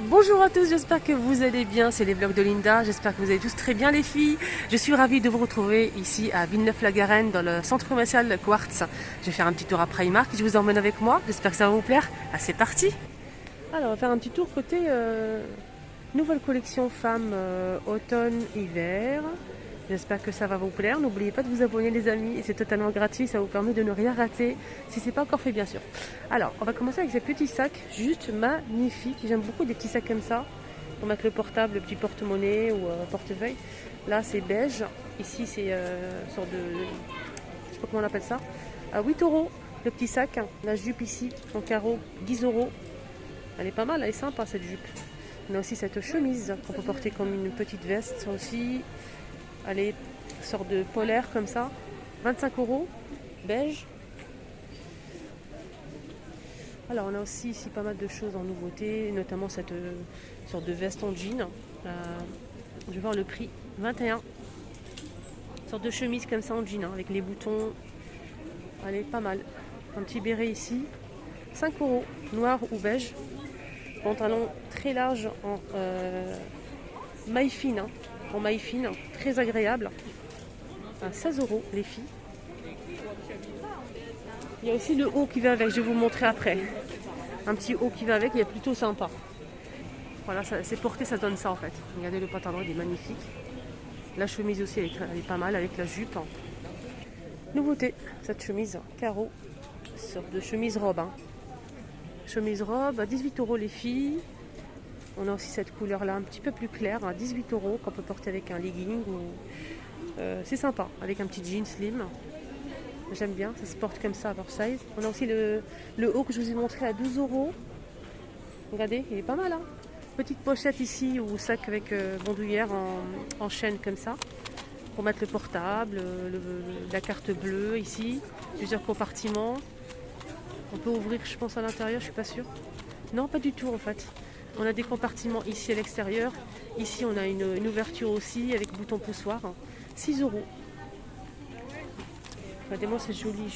Bonjour à tous, j'espère que vous allez bien, c'est les vlogs de Linda, j'espère que vous allez tous très bien les filles. Je suis ravie de vous retrouver ici à Villeneuve-la-Garenne dans le centre commercial Quartz. Je vais faire un petit tour à Primark, je vous emmène avec moi, j'espère que ça va vous plaire. Ah, c'est parti. Alors on va faire un petit tour côté nouvelle collection femmes automne-hiver. J'espère que ça va vous plaire. N'oubliez pas de vous abonner les amis, c'est totalement gratuit, ça vous permet de ne rien rater si ce n'est pas encore fait bien sûr. Alors on va commencer avec ces petits sacs juste magnifiques. J'aime beaucoup des petits sacs comme ça pour mettre le portable, le petit porte-monnaie ou portefeuille. Là c'est beige, ici c'est une sorte de, je sais pas comment on appelle ça, à 8 euros le petit sac. La jupe ici en carreau 10 euros. Elle est pas mal, elle est sympa cette jupe. On a aussi cette chemise qu'on peut porter comme une petite veste, ça aussi. Elle est sorte de polaire comme ça, 25 euros, beige. Alors on a aussi ici pas mal de choses en nouveauté, notamment cette sorte de veste en jean. Je vais voir le prix, 21. Une sorte de chemise comme ça en jean, avec les boutons. Elle est pas mal. Un petit béret ici, 5 euros, noir ou beige. Pantalon très large en maille fine. En maille fine, très agréable, à 16 euros les filles. Il y a aussi le haut qui va avec, je vais vous montrer après. Un petit haut qui va avec, il est plutôt sympa. Voilà, c'est porté, ça donne ça en fait. Regardez le pantalon, il est magnifique. La chemise aussi, elle est pas mal avec la jupe. Nouveauté, cette chemise carreau, sorte de chemise robe. Chemise robe à 18 euros les filles. On a aussi cette couleur là un petit peu plus claire à 18 euros qu'on peut porter avec un legging ou c'est sympa avec un petit jean slim. J'aime bien, ça se porte comme ça à oversize. On a aussi le haut que je vous ai montré à 12 euros. Regardez, il est pas mal. Petite pochette ici ou sac avec bandoulière en chaîne comme ça pour mettre le portable, la carte bleue ici, plusieurs compartiments. On peut ouvrir, je pense, à l'intérieur, je suis pas sûre. Non, pas du tout en fait. On a des compartiments ici à l'extérieur. Ici, on a une ouverture aussi avec bouton poussoir. 6 euros. Regardez-moi ce joli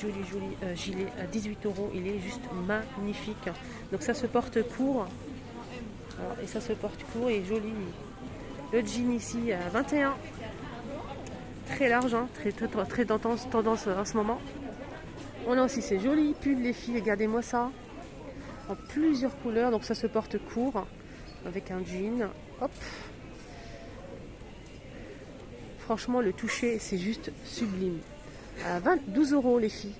gilet à 18 euros. Il est juste magnifique. Donc ça se porte court. Alors, et ça se porte court et joli. Le jean ici à 21. Très large, très tendance en ce moment. On a aussi ces jolis pulls les filles. Regardez-moi ça. En plusieurs couleurs, donc ça se porte court avec un jean. Hop. Franchement, le toucher, c'est juste sublime. À 12 euros les filles.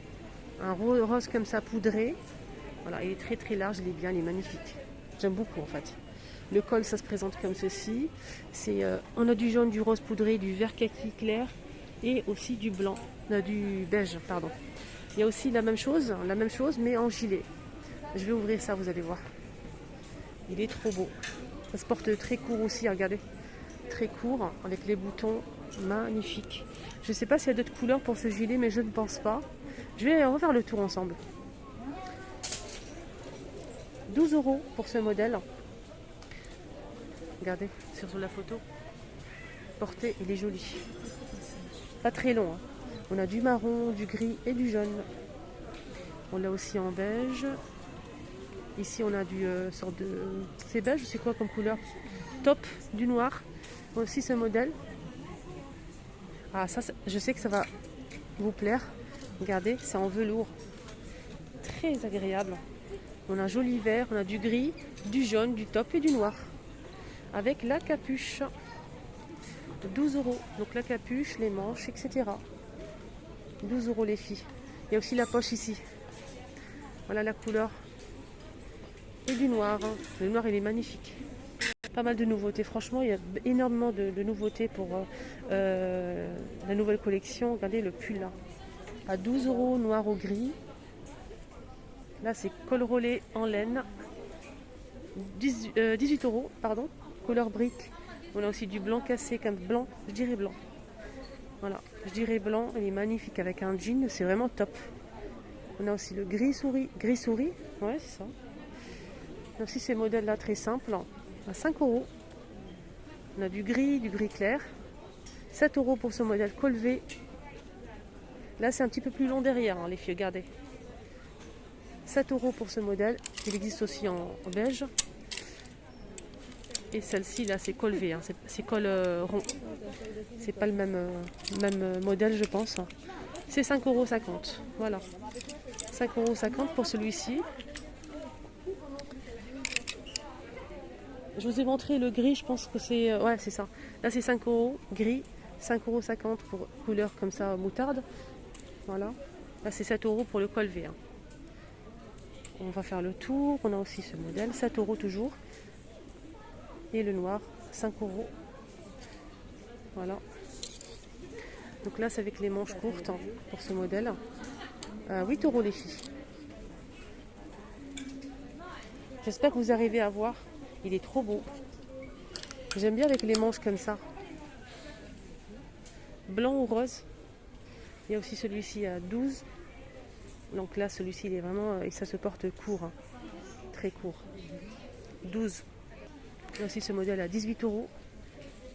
Un rose comme ça poudré. Voilà, il est très très large, il est bien, il est magnifique. J'aime beaucoup en fait. Le col, ça se présente comme ceci. On a du jaune, du rose poudré, du vert kaki clair et aussi du blanc, du beige, pardon. Il y a aussi la même chose mais en gilet. Je vais ouvrir ça, vous allez voir. Il est trop beau. Ça se porte très court aussi, regardez. Très court, avec les boutons magnifiques. Je ne sais pas s'il y a d'autres couleurs pour ce gilet, mais je ne pense pas. Je vais refaire le tour ensemble. 12 euros pour ce modèle. Regardez, sur la photo. Porté, il est joli. Pas très long. On a du marron, du gris et du jaune. On l'a aussi en beige. Ici, on a du sorte de... C'est beige, c'est quoi comme couleur? Top, du noir. Aussi ce modèle. Ah, ça, je sais que ça va vous plaire. Regardez, c'est en velours. Très agréable. On a un joli vert, on a du gris, du jaune, du top et du noir. Avec la capuche. 12 euros. Donc la capuche, les manches, etc. 12 euros les filles. Il y a aussi la poche ici. Voilà la couleur. Et du noir. Le noir, il est magnifique. Pas mal de nouveautés. Franchement, il y a énormément de nouveautés pour la nouvelle collection. Regardez le pull là. À 12 euros, noir au gris. Là, c'est col roulé en laine. 18 euros, pardon. Couleur brique. On a aussi du blanc cassé comme blanc. Je dirais blanc. Voilà, je dirais blanc. Il est magnifique avec un jean. C'est vraiment top. On a aussi le gris souris. Gris souris. Ouais, c'est ça. On a aussi ces modèles-là très simples. À 5 euros. On a du gris clair. 7 euros pour ce modèle colvé. Là, c'est un petit peu plus long derrière, les filles, regardez. 7 euros pour ce modèle. Il existe aussi en beige. Et celle-ci là c'est col V, hein. C'est col rond. C'est pas le même modèle je pense. C'est 5,50 €. Voilà. 5,50 € pour celui-ci. Je vous ai montré le gris, je pense que c'est... ouais, c'est ça. Là, c'est 5 € gris, 5,50 € pour couleur comme ça, moutarde. Voilà. Là, c'est 7 € pour le col V. Hein. On va faire le tour. On a aussi ce modèle, 7 € toujours. Et le noir, 5 €. Voilà. Donc là, c'est avec les manches courtes hein, pour ce modèle. 8 € les filles. J'espère que vous arrivez à voir. Il est trop beau. J'aime bien avec les manches comme ça. Blanc ou rose. Il y a aussi celui-ci à 12. Donc là, celui-ci, il est vraiment... et ça se porte court. Hein. Très court. 12. Il y a aussi ce modèle à 18 €.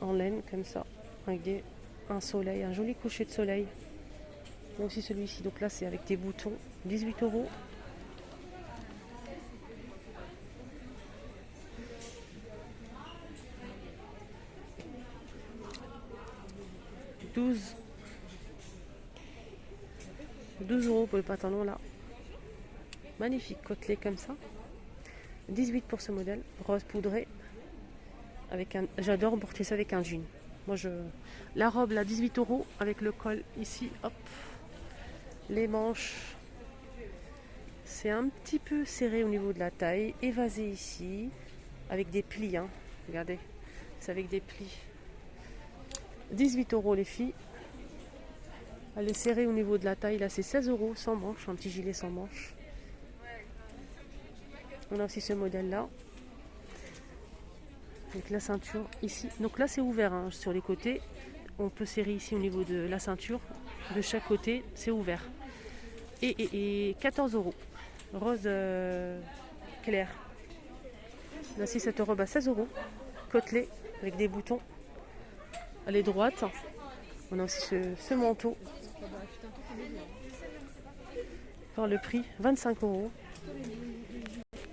En laine, comme ça. Avec un soleil, un joli coucher de soleil. Il y a aussi celui-ci. Donc là, c'est avec des boutons. 18 €. $12 € pour le pantalon là. Magnifique côtelé comme ça. 18 pour ce modèle. Rose poudré. Avec un... J'adore porter ça avec un jean. Moi la robe là 18 € avec le col ici. Hop. Les manches. C'est un petit peu serré au niveau de la taille. Évasé ici. Avec des plis. Hein. Regardez. C'est avec des plis. 18 € les filles. Elle est serrée au niveau de la taille. Là, c'est 16 € sans manche. Un petit gilet sans manche. On a aussi ce modèle-là. Avec la ceinture ici. Donc là, c'est ouvert hein, sur les côtés. On peut serrer ici au niveau de la ceinture. De chaque côté, c'est ouvert. Et 14 €. Rose clair. Là, c'est cette robe à 16 €. Côtelé avec des boutons. Elle est droite. On a aussi ce manteau. Pour le prix, 25 €.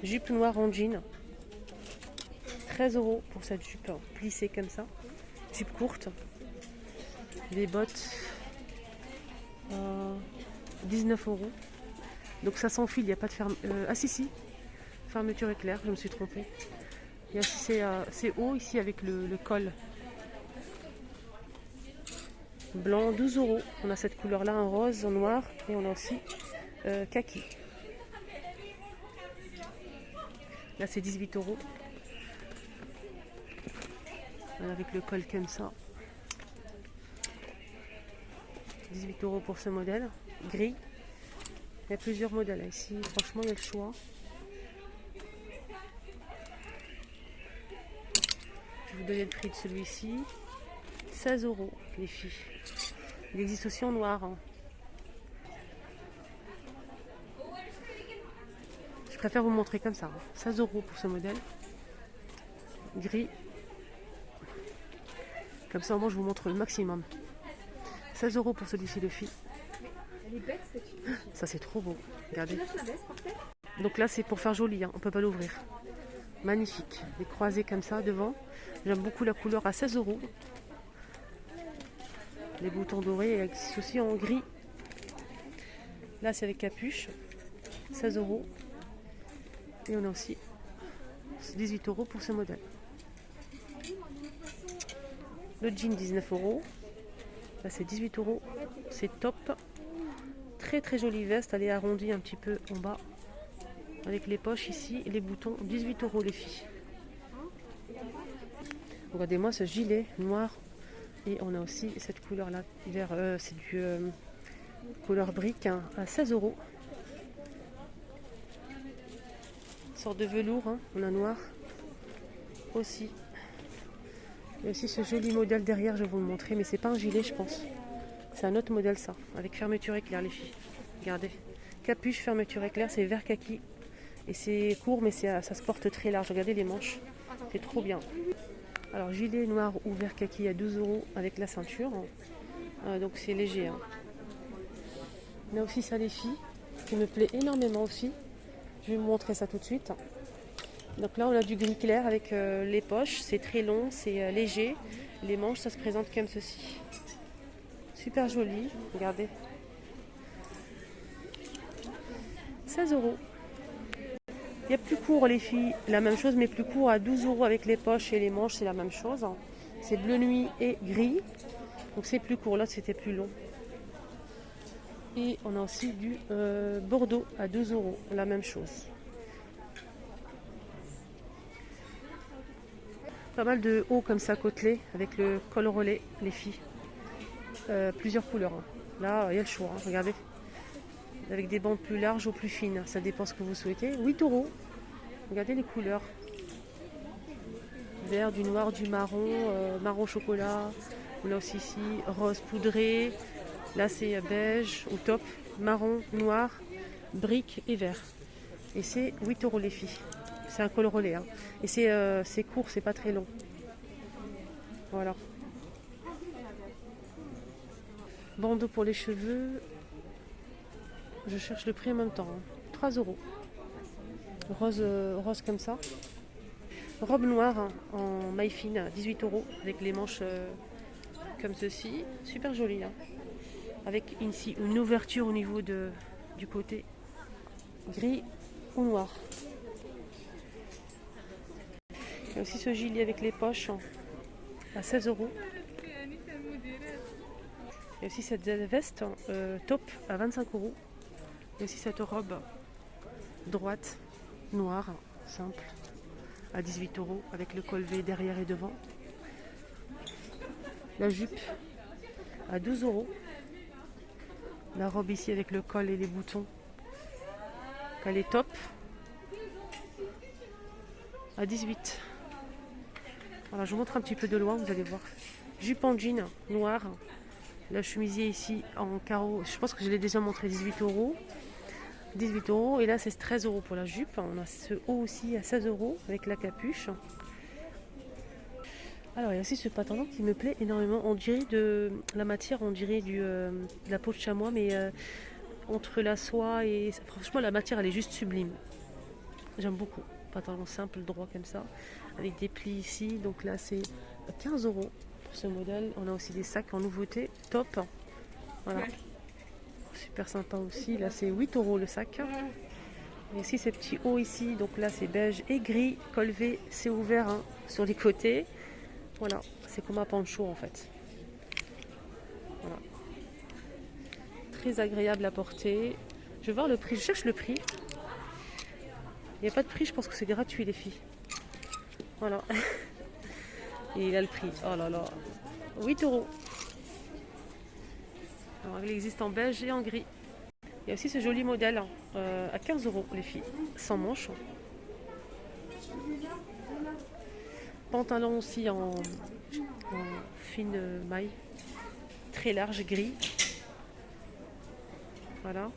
Jupe noire en jean. 13 € pour cette jupe plissée comme ça. Jupe courte. Des bottes. 19 €. Donc ça s'enfile, il n'y a pas de fermeture. Ah si. Fermeture éclair, je me suis trompée. Il y a aussi c'est haut ici avec le col. Blanc, 12 €. On a cette couleur là, en rose, en noir. Et on a aussi kaki. Là c'est 18 €. Avec le col comme ça. 18 € pour ce modèle. Gris. Il y a plusieurs modèles ici. Franchement, il y a le choix. Je vais vous donner le prix de celui-ci. 16 € les filles. Il existe aussi en noir. Hein. Je préfère vous montrer comme ça. Hein. 16 € pour ce modèle. Gris. Comme ça, au moins, je vous montre le maximum. 16 € pour celui-ci de filles. Ça, c'est trop beau. Regardez. Donc là, c'est pour faire joli. Hein. On ne peut pas l'ouvrir. Magnifique. Les croisés comme ça devant. J'aime beaucoup la couleur à 16 €. Les boutons dorés et aussi en gris. Là, c'est avec capuche. 16 €. Et on a aussi 18 € pour ce modèle. Le jean, 19 €. Là, c'est 18 €. C'est top. Très très jolie veste. Elle est arrondie un petit peu en bas. Avec les poches ici et les boutons. 18 € les filles. Regardez-moi ce gilet noir. Et on a aussi cette couleur là. C'est du couleur brique hein, à 16 €. Sorte de velours. Hein. On a noir. Aussi. Il y a aussi ce joli modèle derrière, je vais vous le montrer, mais c'est pas un gilet, je pense. C'est un autre modèle, ça, avec fermeture éclair, les filles. Regardez. Capuche, fermeture éclair, c'est vert kaki. Et c'est court, mais ça se porte très large. Regardez les manches. C'est trop bien. Alors, gilet noir ou vert kaki à 12 € avec la ceinture. Donc, c'est léger. Hein. On a aussi ça, les filles, qui me plaît énormément aussi. Je vais vous montrer ça tout de suite. Donc là, on a du gris clair avec les poches. C'est très long, c'est léger. Les manches, ça se présente comme ceci. Super joli, regardez. 16 euros. Il y a plus court les filles, la même chose mais plus court à 12 euros avec les poches et les manches, c'est la même chose. C'est bleu nuit et gris. Donc c'est plus court, là c'était plus long. Et on a aussi du bordeaux à 12 euros, la même chose. Pas mal de hauts comme ça côtelés avec le col relais, les filles. Plusieurs couleurs. Hein. Là, il y a le choix, hein, regardez. Avec des bandes plus larges ou plus fines, ça dépend ce que vous souhaitez. 8 euros. Regardez les couleurs. Vert, du noir, du marron, marron chocolat. On a aussi ici rose poudré. Là, c'est beige au top, marron, noir, brique et vert. Et c'est 8 euros les filles. C'est un col relais. Hein. Et c'est court, c'est pas très long. Voilà. Bandeau pour les cheveux. Je cherche le prix en même temps. Hein. 3 euros. Rose comme ça. Robe noire hein, en maille fine à 18 euros avec les manches comme ceci. Super jolie. Hein. Avec ici une ouverture au niveau du côté gris ou noir. Il y a aussi ce gilet avec les poches à 16 euros. Il y a aussi cette veste top à 25 euros. Il y a aussi cette robe droite, noire, simple, à 18 euros avec le col V derrière et devant. La jupe à 12 euros. La robe ici avec le col et les boutons. Elle est top. À 18. Voilà, je vous montre un petit peu de loin, vous allez voir. Jupe en jean noir. Le chemisier ici en carreau. Je pense que je l'ai déjà montré, 18 euros. 18 euros. Et là, c'est 13 euros pour la jupe. On a ce haut aussi à 16 euros avec la capuche. Alors, il y a aussi ce pantalon qui me plaît énormément. On dirait de la matière, on dirait de la peau de chamois, mais entre la soie et... Franchement, la matière, elle est juste sublime. J'aime beaucoup. Pantalon simple, droit comme ça, avec des plis ici. Donc là, c'est 15 euros pour ce modèle. On a aussi des sacs en nouveauté. Top. Voilà. Super sympa aussi. Là, c'est 8 euros le sac. Et aussi ces petits hauts ici. Donc là, c'est beige et gris. Col V, c'est ouvert hein, sur les côtés. Voilà, c'est comme un poncho en fait. Voilà. Très agréable à porter. Je vais voir le prix, je cherche le prix. Il n'y a pas de prix, je pense que c'est gratuit les filles. Voilà. Et il a le prix. Oh là là. 8 euros. Alors, il existe en beige et en gris. Il y a aussi ce joli modèle à 15 euros les filles. Sans manches. Pantalon aussi en fine maille, très large, gris. Voilà,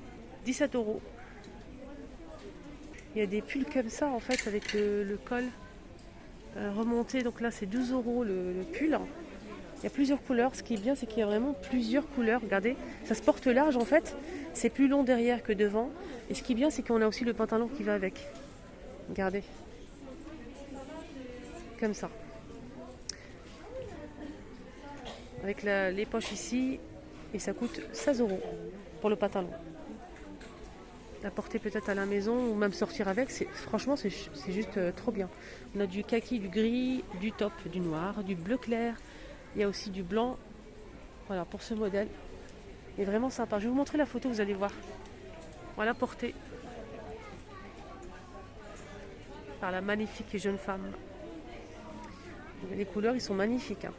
17 euros. Il y a des pulls comme ça en fait avec le col remonté. Donc là c'est 12 euros le pull. Il y a plusieurs couleurs. Ce qui est bien, c'est qu'il y a vraiment plusieurs couleurs. Regardez, ça se porte large en fait. C'est plus long derrière que devant. Et ce qui est bien, c'est qu'on a aussi le pantalon qui va avec. Regardez. Comme ça. Avec les poches ici. Et ça coûte 16 euros pour le pantalon. À porter peut-être à la maison ou même sortir avec. Franchement, c'est juste trop bien. On a du kaki, du gris, du top, du noir, du bleu clair. Il y a aussi du blanc. Voilà, pour ce modèle. Il est vraiment sympa. Je vais vous montrer la photo, vous allez voir. Voilà, portée par la magnifique jeune femme. Les couleurs, ils sont magnifiques. Hein.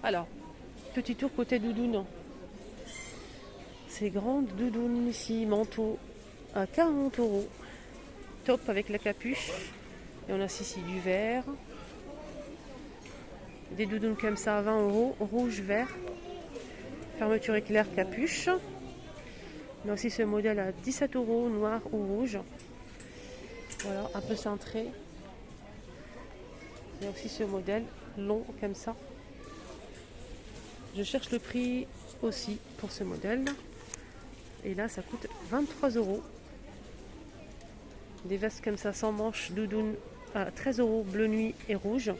Alors, petit tour côté doudoune. Ces grandes doudounes ici, manteau, à 40 euros. Top avec la capuche. Et on a ici du vert. Des doudounes comme ça à 20 euros. Rouge, vert. Fermeture éclair, capuche. On a aussi ce modèle à 17 euros, noir ou rouge. Voilà, un peu cintré. Il y a aussi ce modèle long comme ça. Je cherche le prix aussi pour ce modèle. Et là, ça coûte 23 euros. Des vestes comme ça sans manches, doudoune à 13 € bleu nuit et rouge.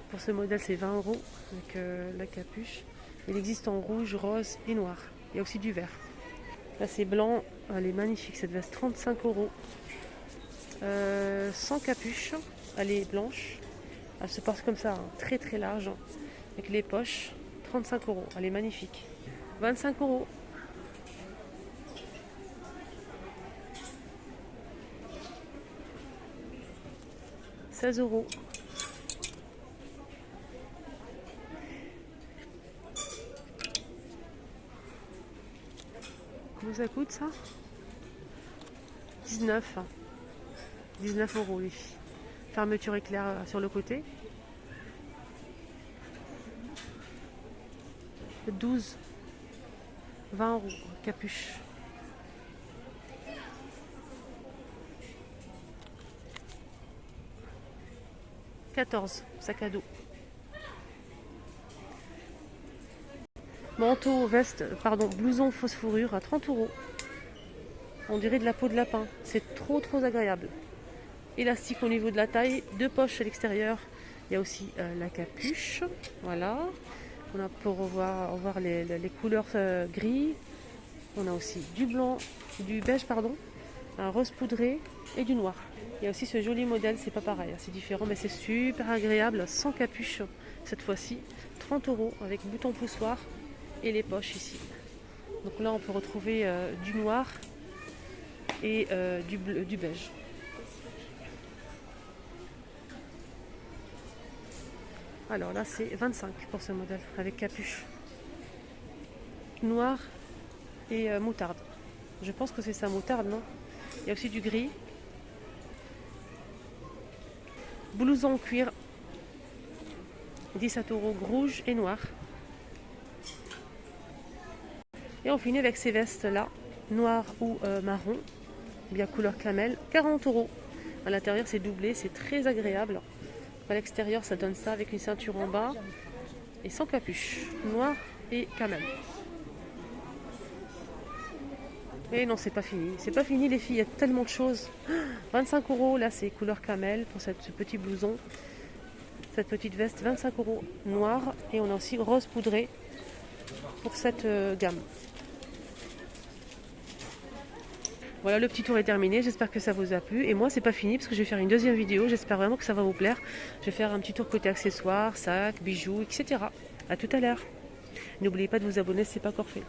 Pour ce modèle, c'est 20 € avec la capuche. Il existe en rouge, rose et noir. Il y a aussi du vert. Là, c'est blanc. Elle est magnifique cette veste, 35 €. Sans capuche. Elle est blanche. Elle se porte comme ça, hein, très très large, hein, avec les poches. 35 €. Elle est magnifique. 25 €. « 16 €. Combien ça coûte ça? 19. 19 € les filles. Fermeture éclair sur le côté. 12. 20 € capuche. « 14 sac à dos. Manteau, veste, pardon, blouson fausse fourrure à 30 €. On dirait de la peau de lapin. C'est trop agréable. Élastique au niveau de la taille, 2 poches à l'extérieur. Il y a aussi la capuche. Voilà. On a pour voir les couleurs gris. On a aussi du blanc, du beige, pardon, un rose poudré et du noir. Il y a aussi ce joli modèle, c'est pas pareil, c'est différent, mais c'est super agréable, sans capuche cette fois-ci. 30 € avec bouton poussoir et les poches ici. Donc là, on peut retrouver du noir et du beige. Alors là, c'est 25 pour ce modèle, avec capuche. Noir et moutarde. Je pense que c'est ça, moutarde, non? Il y a aussi du gris. Blouson en cuir. 17 € rouge et noir. Et on finit avec ces vestes-là, noir ou marron, bien couleur camel, 40 €. À l'intérieur, c'est doublé, c'est très agréable. À l'extérieur, ça donne ça avec une ceinture en bas et sans capuche, noir et camel. Et non, c'est pas fini. C'est pas fini les filles, il y a tellement de choses. 25 €, là c'est couleur camel pour ce petit blouson. Cette petite veste, 25 € noir. Et on a aussi rose poudré pour cette gamme. Voilà, le petit tour est terminé. J'espère que ça vous a plu. Et moi, c'est pas fini parce que je vais faire une deuxième vidéo. J'espère vraiment que ça va vous plaire. Je vais faire un petit tour côté accessoires, sacs, bijoux, etc. À tout à l'heure. N'oubliez pas de vous abonner si ce n'est pas encore fait.